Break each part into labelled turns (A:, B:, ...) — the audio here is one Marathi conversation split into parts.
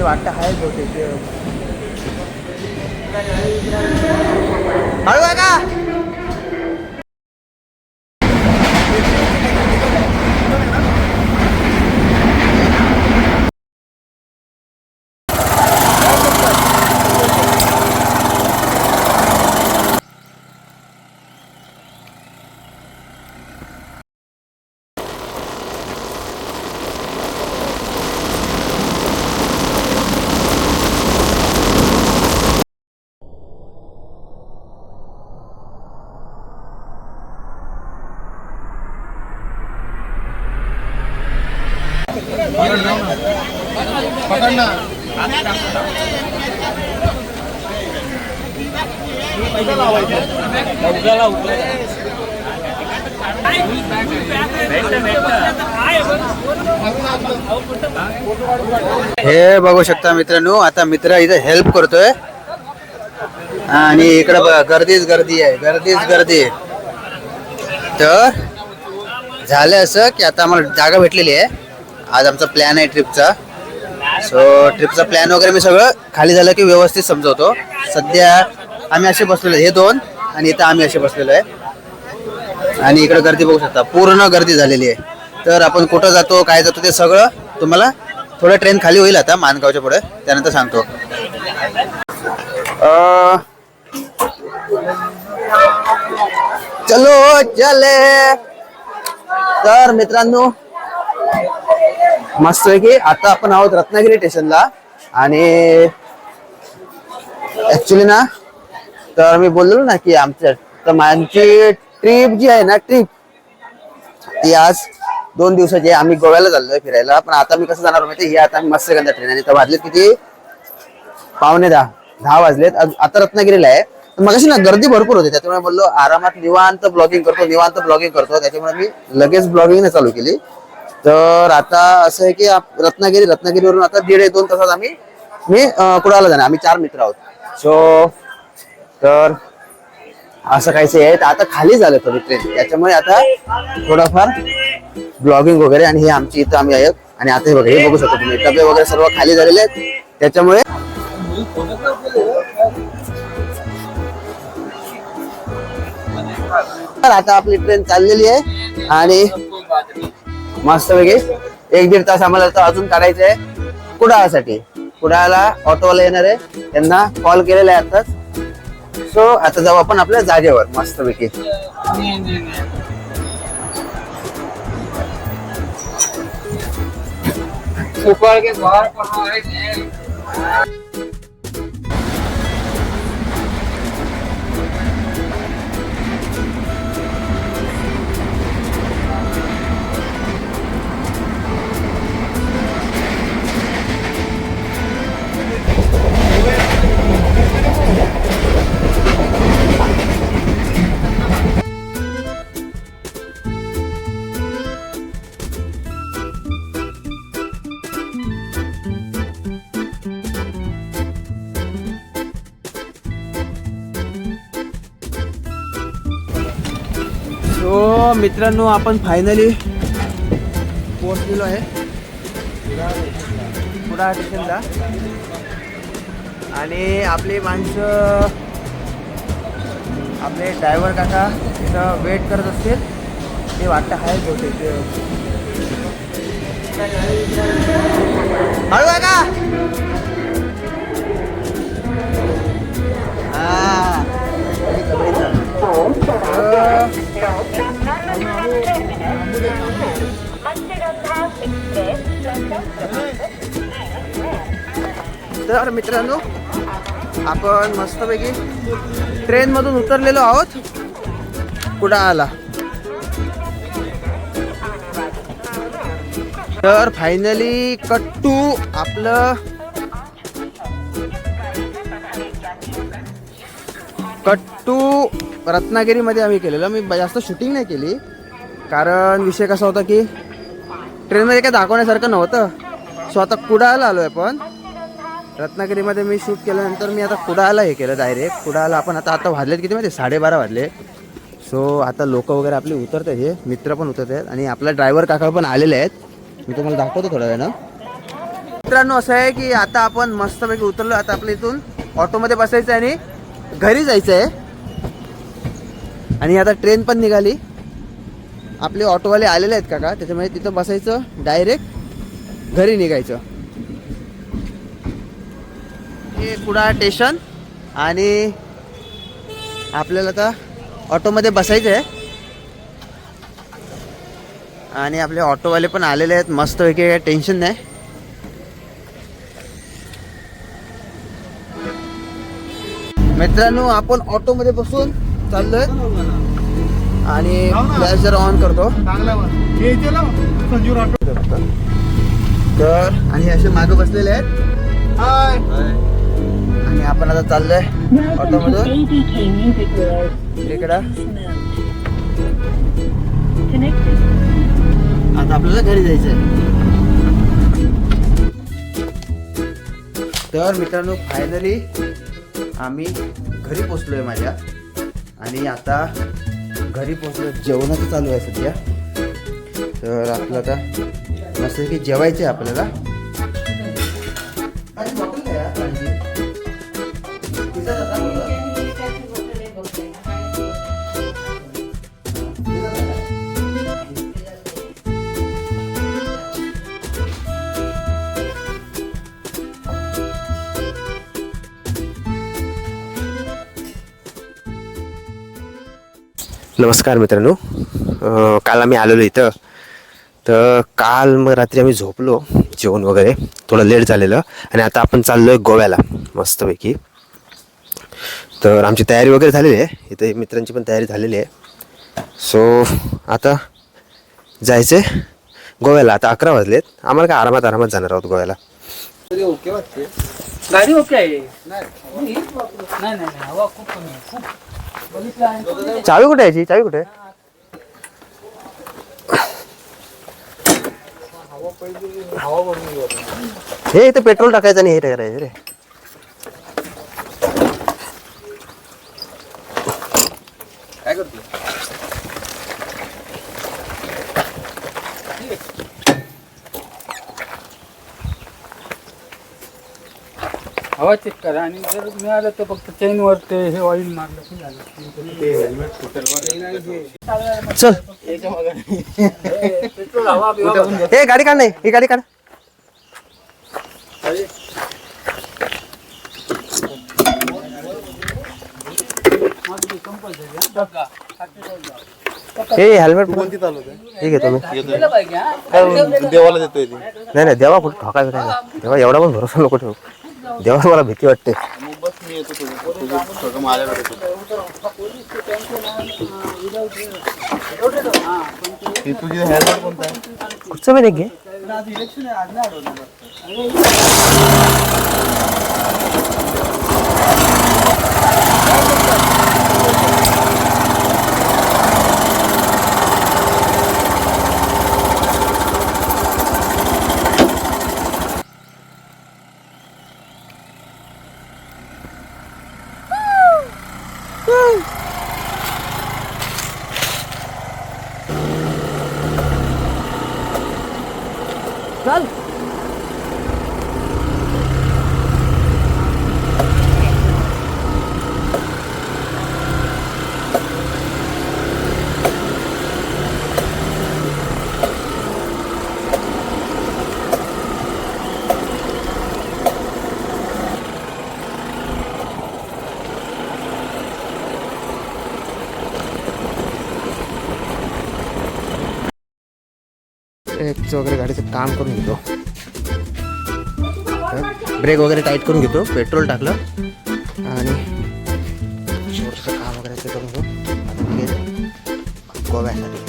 A: ते वाटतं आहे बहुतेक. हळू आहे का?
B: पकडना.
A: हे बघू शकता मित्रांनो, आता मित्र इथे हेल्प करतोय आणि इकडे गर्दीच गर्दी आहे, गर्दीच गर्दी. तर झालं असं की आता आम्हाला जागा भेटलेली आहे. आज आमचा प्लॅन आहे ट्रिपचा. सो ट्रिपचा प्लॅन वगैरे मी सगळं खाली झालं की व्यवस्थित समजवतो. सध्या आम्ही असे बसलेलो आहे, हे दोन आणि इथं आम्ही असे बसलेलो आहे आणि इकडे गर्दी बघू शकता, पूर्ण गर्दी झालेली आहे. तर आपण कुठं जातो काय जातो ते सगळं तुम्हाला थोडं ट्रेन खाली होईल आता मानगावच्या पुढे, त्यानंतर सांगतो. चलो चले. तर मित्रांनो मस्त आहे की आता आपण आहोत रत्नागिरी स्टेशनला. आणि ऍक्च्युली ना, तर मी बोललो ना की आमच्या तर माझी ट्रिप जी आहे ना, ट्रिप ती आज 2 दिवसाची आहे. आम्ही गोव्याला चाललोय फिरायला. पण आता मी कसं जाणार माहिती, ही आता मत्स्यगंधा ट्रेन आणि तर वाजलेत किती, 9:45 वाजलेत. आता रत्नागिरीला आहे. मग अशी ना गर्दी भरपूर होती, त्याच्यामुळे बोललो आरामात निवांत ब्लॉगिंग करतो. त्याच्यामुळे मी लगेच ब्लॉगिंग चालू केली. तर आता असं आहे की रत्नागिरीवरून आता 1.5-2 तासात मी कुडाळला जाणार. आम्ही 4 मित्र आहोत. सो तर असं काहीच आहे. आता खाली झालं थोडी ट्रेन, त्याच्यामुळे आता थोडंफार ब्लॉगिंग वगैरे. आणि हे आमची इथं आम्ही आहेत. आणि आता हे बघा, हे बघू शकतो तुम्ही, डबे वगैरे सर्व खाली झालेले आहेत. त्याच्यामुळे आता आपली ट्रेन चाललेली आहे आणि मस्तपैकी 1-1.5 तास आम्हाला आता अजून काढायचं आहे कुडाळसाठी. कुडाळला ऑटोवाला येणार आहे, त्यांना कॉल केलेला आहे आताच. सो आता जाऊ आपण आपल्या जागेवर मस्तपैकी. सो मित्रांनो, आपण फायनली पोहोचलेलो आहे कुडाळ स्टेशनला. आणि आपली माणसं, आपले ड्रायव्हर काका तिथं वेट करत असतील. ते वाटतं आहे बहुतेक. हळू आहे का? तर मित्रांनो, आपण मस्तपैकी ट्रेन मधून उतरलेलो आहोत कुडाळला. तर फायनली कट्टू आपलं रत्नागिरीमध्ये आम्ही केलेलं. मी जास्त शूटिंग नाही केली, कारण विषय कसा होता की ट्रेनमध्ये काय दाखवण्यासारखं नव्हतं. सो आता कुडाळला आलो आहे. पण रत्नागिरीमध्ये मी शूट केल्यानंतर मी आता कुडाळला हे केलं डायरेक्ट. कुडाळला आपण आता वाजलेत किती माहिती, 12:30 वाजले. सो आता लोक वगैरे आपले उतरत आहेत, हे मित्र पण उतरत आहेत आणि आपला ड्रायव्हर काका पण आलेले आहेत. मी तुम्हाला दाखवतो थोड्या वेळानं. मित्रांनो असं आहे की आता आपण मस्तपैकी उतरलो. आता आपल्या इथून ऑटोमध्ये बसायचं आहे आणि घरी जायचं आहे. आणि आता ट्रेन पण निघाली. आपले ऑटोवाले आलेले आहेत काका, त्याच्यामुळे तिथं बसायचं, डायरेक्ट घरी निघायचं. हे कुडाळ स्टेशन आणि आपल्याला आता ऑटोमध्ये बसायचं आहे. आणि आपले ऑटोवाले पण आलेले आहेत मस्तपैकी, काही टेन्शन नाही. मित्रांनो आपण ऑटोमध्ये बसून चाललोय आणि फ्लॅश जर ऑन करतो तर, आणि असे मागे बसलेले आहेत. आणि आपण आता चाललोय ऑटोमधून इकडं. आता आपल्याला घरी जायचं आहे. तर मित्रांनो फायनली आम्ही घरी पोचलोय माझ्या. आणि आता घरी पोचलो, जेवणाचं चालू आहे सध्या. तर आपलं आता मस्त की जेवायचं आहे आपल्याला.
B: नमस्कार मित्रांनो. काल आम्ही आलेलो इथं. तर काल मग रात्री आम्ही झोपलो, जेवण वगैरे थोडं लेट झालेलं. आणि आता आपण चाललो आहे गोव्याला मस्तपैकी. तर आमची तयारी वगैरे झालेली आहे, इथं मित्रांची पण तयारी झालेली आहे. सो आता जायचं आहे गोव्याला. आता 11 वाजलेत. आम्हाला काय आरामात जाणार आहोत गोव्याला.
A: ओके वाटते
C: गाडी ओके आहे. नाही हवा खूप कमी आहे, खूप.
B: चावी कुठे यायची? चावी कुठे? हे इथं पेट्रोल टाकायचं आणि हे करायचं रे.
A: काय करतो?
C: हवा चेक करा आणि जर मिळालं तर फक्त चेनवर ते हे ऑइल मारलं की झालं.
B: चल
C: पेट्रोल हवा बिवा
B: हे गाडी काढ, नाही ही गाडी काढ. हे हेल्मेट कोणती चालवते? हे घेतो मी.
A: देवाला देतोय.
B: नाही देवा कुठे ठोकायचं नाही. देवा एवढा पण भरोसा नको ठेवू. देवा मला भीती वाटते.
A: तुझी हेल्मेट कोणता आहे?
B: कुठचं मी घे. चल वगैरे गाडीचं काम करून घेतो. ब्रेक वगैरे टाईट करून घेतो. पेट्रोल टाकलं आणि छोटंसं काम वगैरे ते करून घेतो. आता निघायचं गोव्यासाठी.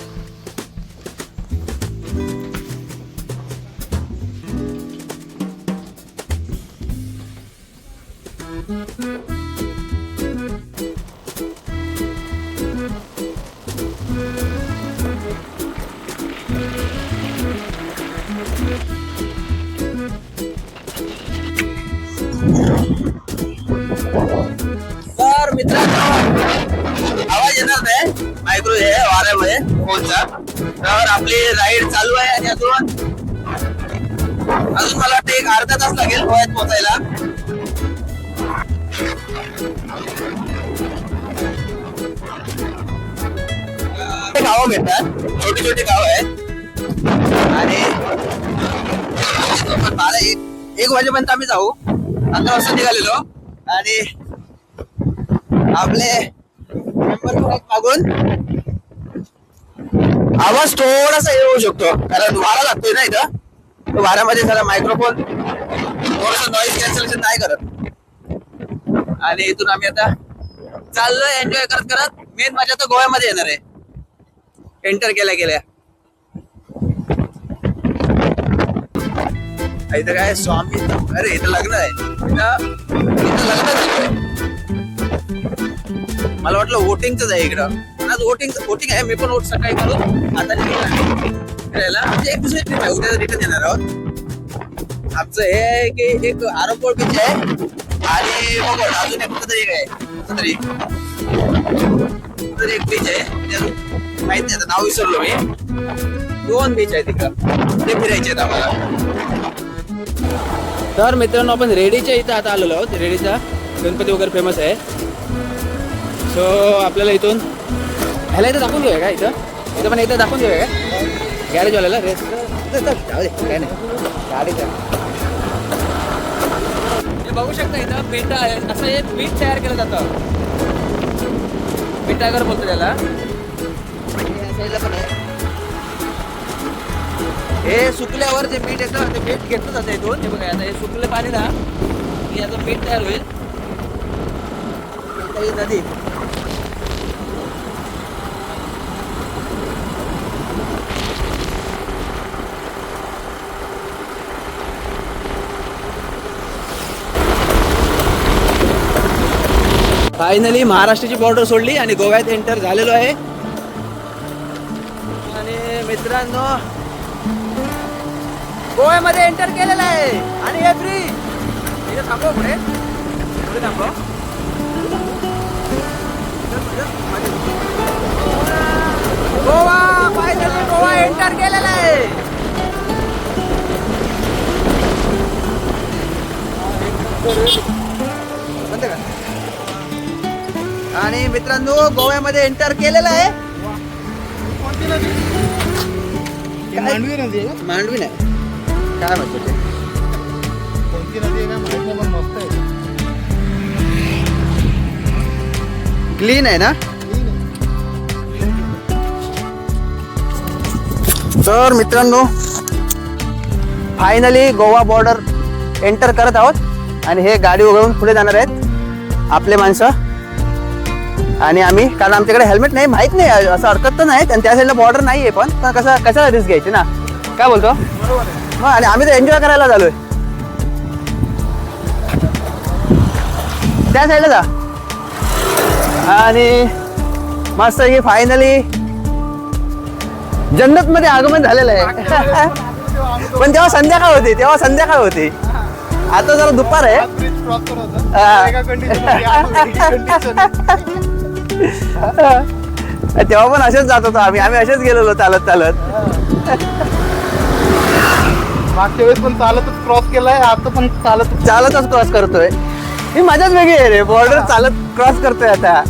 A: तर मित्रांनो आवाज येणार नाही, मायक्रो हे वाऱ्यामध्ये फोनचा. तर आपली राईड चालू आहे आणि अजून अजून मला वाटतं एक अर्धा तास लागेल गोव्यात पोहोचायला. गावं भेटतात, छोटी छोटी गावं आहेत. आणि मला एक वाजेपर्यंत आम्ही जाऊ. 11 वाजता निघालेलो. आणि आपले मेंबर मागून आवाज थोडासा येऊ शकतो कारण वारा लागतोय ना इथं. तो वाऱ्यामध्ये जरा मायक्रोफोन थोडस नॉईज कॅन्सलेशन नाही करत. आणि इथून आम्ही आता चाललोय एन्जॉय करत करत. मेन मजा तर गोव्यामध्ये येणार आहे एंटर केल्या केल्या. इथं काय स्वामी, अरे इथं लग्न आहे. इथं लग्न आहे. मला वाटलं वोटिंगच आहे इकडं. आज वोटिंग आहे. मी पण वोट सकाळी करून आता फिरायला म्हणजे एक दुसरी ट्रिप आहे. उद्या रिटर्न येणार आहोत. आमचं हे आहे की एक आरंबोळ बीच आहे आणि बघा अजून एक कुठं तरी एक आहे. कुठं तरी एक बीच आहे माहित नाही, आता नाव विसरलो मी. 2 बीच आहे तिकडं, ते फिरायचे आहेत आम्हाला. तर मित्रांनो आपण रेडीच्या इथं आता आलेलो आहोत. रेडीचा गणपती वगैरे फेमस आहे. सो आपल्याला इथून ह्याला इथं दाखवून घेऊया का? इथं पण इथं दाखवून घेऊया का गॅरेजवाल्याला? रेस्ट काय नाही गाडीचा. हे बघू शकता इथं पेटा आहे. असं हे बीच तयार केलं जातं. पेटागर बोलतो त्याला. हे सुकल्यावर जे मीठ येतं ते मीठ घेतलं जातं इथून. हे बघा आता हे सुकलं पाणी ना की याचं मीठ तयार होईल. नदी फायनली महाराष्ट्राची बॉर्डर सोडली आणि गोव्यात एंटर झालेलो आहे. आणि मित्रांनो गोव्यामध्ये एंटर केलेलं आहे. आणि हे फ्री. इथे थांबव पुढे थांबव. गोवा फायनली गोवा एंटर केलेला आहे. आणि मित्रांनो गोव्यामध्ये एंटर केलेला आहे. मांडवी नदी आहे. मांडवी नाही काय म्हणतो ते कोणती नदी आहे ना माहिती नाही पण मस्त आहे. क्लीन आहे ना. तर मित्रांनो फायनली गोवा बॉर्डर एंटर करत आहोत. आणि हे गाडी उघडून पुढे जाणार आहेत आपले माणसं. आणि आम्ही कारण आमच्याकडे हेल्मेट नाही, माहित नाही असं हरकत तर नाही. आणि त्या साईडला बॉर्डर नाही आहे पण कशाला रिस्क घ्यायची ना. काय बोलतो? मग आणि आम्ही तर एन्जॉय करायला झालोय. त्या साईडला जा. आणि मस्त की फायनली जन्नत मध्ये आगमन झालेलं आहे. पण तेव्हा संध्याकाळ होती. आता जरा दुपार आहे. तेव्हा पण असेच जात होतो आम्ही असेच गेलेलो चालत
C: मागच्या वेळेस पण चालतच क्रॉस केलाय. आता पण
A: चालतच क्रॉस करतोय. ही मजाच वेगळी आहे रे. बॉर्डर चालत क्रॉस करतोय आता.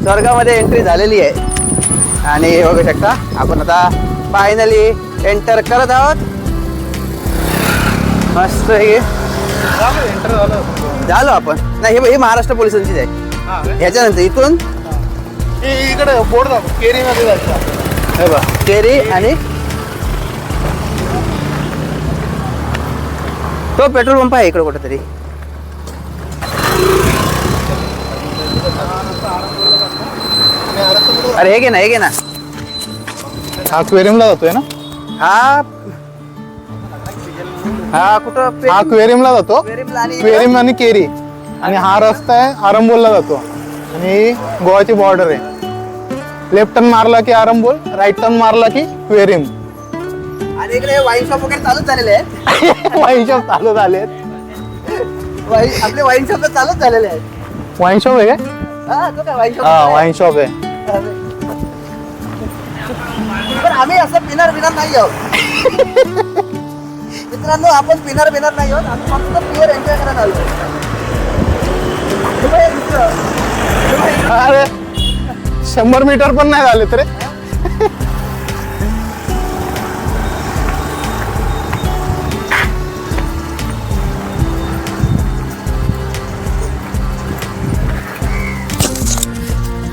A: स्वर्गामध्ये एंट्री झालेली आहे. आणि हे बघू शकता आपण आता फायनली एंटर करत आहोत. मस्त हे
C: एंटर
A: झालो आपण. नाही हे महाराष्ट्र पोलिसांचीच आहे. ह्याच्यानंतर इथून
C: इकडे बोर्ड दाखव केरी मध्ये जायचं.
A: हे बघ केरी आणि तो पेट्रोल पंप आहे इकडे कुठेतरी. अरे हे घे ना.
C: हा अक्वेरियमला जातोय ना.
A: हा कुठं
C: हा अक्वेरियमला जातो. अक्वेरियम आणि केरी. आणि हा रस्ता आहे आरंबोलला जातो. आणि गोवाची बॉर्डर आहे. लेफ्ट टर्न मारला की आरंबोल, राईट टर्न मारला की अक्वेरियम.
A: आणि इकडे वाईन शॉप वगैरे चालूच झालेले आहेत.
C: वाईन शॉप चालू झाले आहेत.
A: आपले वाईन शॉप चालूच झालेले आहेत.
C: वाईन शॉप आहे काय?
A: हा तो काय वाईन शॉप
C: हा वाईन शॉप आहे.
A: पण आम्ही असं पिणार नाही आहोत मित्रांनो. आपण पिणार नाही आहोत. आम्ही फक्त पिअर एन्जॉय करायला आलो.
C: अरे 100 मीटर पण नाही झाले तरी.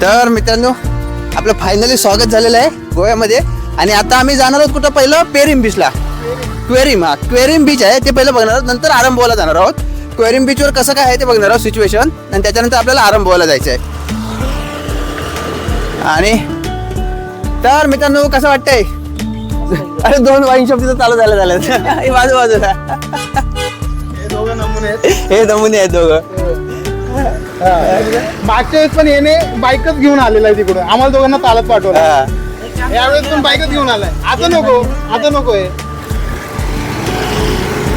A: तर मित्रांनो आपलं फायनली स्वागत झालेलं आहे गोव्यामध्ये. आणि आता आम्ही जाणार आहोत कुठं, पहिलं पेरिम बीचला. क्वेरिम बीच आहे ते पहिलं बघणार आहोत, नंतर आरंभोला जाणार आहोत. क्वेरिम बीचवर कसं काय आहे ते बघणार आहोत सिच्युएशन, आणि त्याच्यानंतर आपल्याला आरंभोला जायचं आहे. आणि तर मित्रांनो कसं वाटतंय? अरे 2 वाईन शॉप तिथं चालू झालं हे बाजूला हे नमुने आहेत दोघं.
C: मागच्या वेळेस पण येणे बाईकच घेऊन आलेला आहे तिकडून, आम्हाला दोघांना चालत पाठवलं. यावेळेस पण बाईकच घेऊन आलाय. आता नको आहे.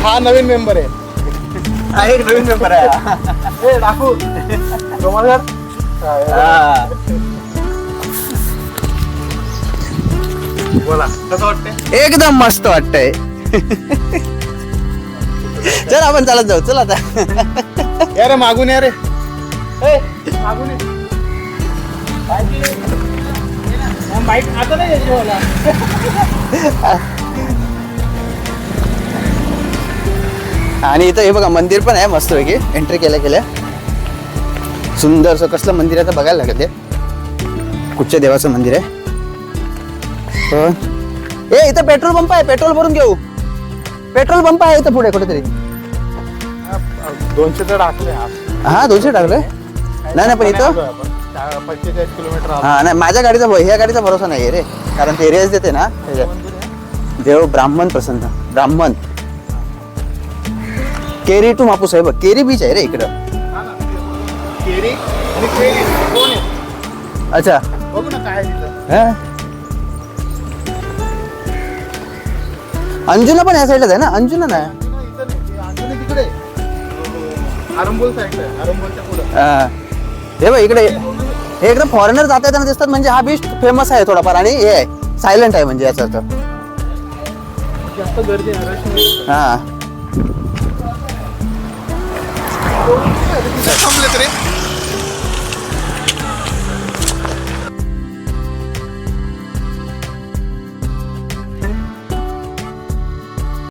C: हा नवीन मेंबर आहे.
A: नवीन पेपर आहे.
C: दाखवू बोला कसं वाटतंय?
A: एकदम मस्त वाटतंय. चल आपण चालत जाऊ. चल आता.
C: या रे मागून या रे. मागून ये. बाईक आता नाही यायची मला.
A: आणि इथं हे बघा मंदिर पण आहे मस्त पैकी. एंट्री केल्या सुंदरसं कसलं मंदिर आहे तर बघायला लागेल. ते कुठच्या देवाचं मंदिर आहे. ए इथं पेट्रोल पंप आहे, पेट्रोल भरून घेऊ. पेट्रोल पंप आहे इथं पुढे कुठेतरी.
C: 200 तर टाकले.
A: हा 200 टाकलंय. नाही पण इथं
C: 45 किलोमीटर.
A: हा नाही माझ्या गाडीचा ह्या गाडीचा भरोसा नाही आहे रे, कारण ते रेस देते ना त्याच्यात. देव ब्राह्मण प्रसन्न. ब्राह्मण केरी टू मापूस आहे बघ. केरी बीच आहे रे इकडं.
C: केरी आणि केरी दोन आहेत.
A: अच्छा
C: बघू ना काय आहे तिथं.
A: हा. अंजुना पण या साईडलाच आहे ना. अंजुना नाही.
C: इथं नाही. अंजनी तिकडे आरंबोल साईड आहे. आरंबोलच्या पुढे.
A: हा. हे बघ इकडे हे एकदम फॉरेनर जाता येताना दिसतात. म्हणजे हा बीच फेमस आहे थोडाफार, आणि हे आहे सायलेंट आहे म्हणजे याचा अर्थ.
C: जास्त गर्दी आहे.
A: हा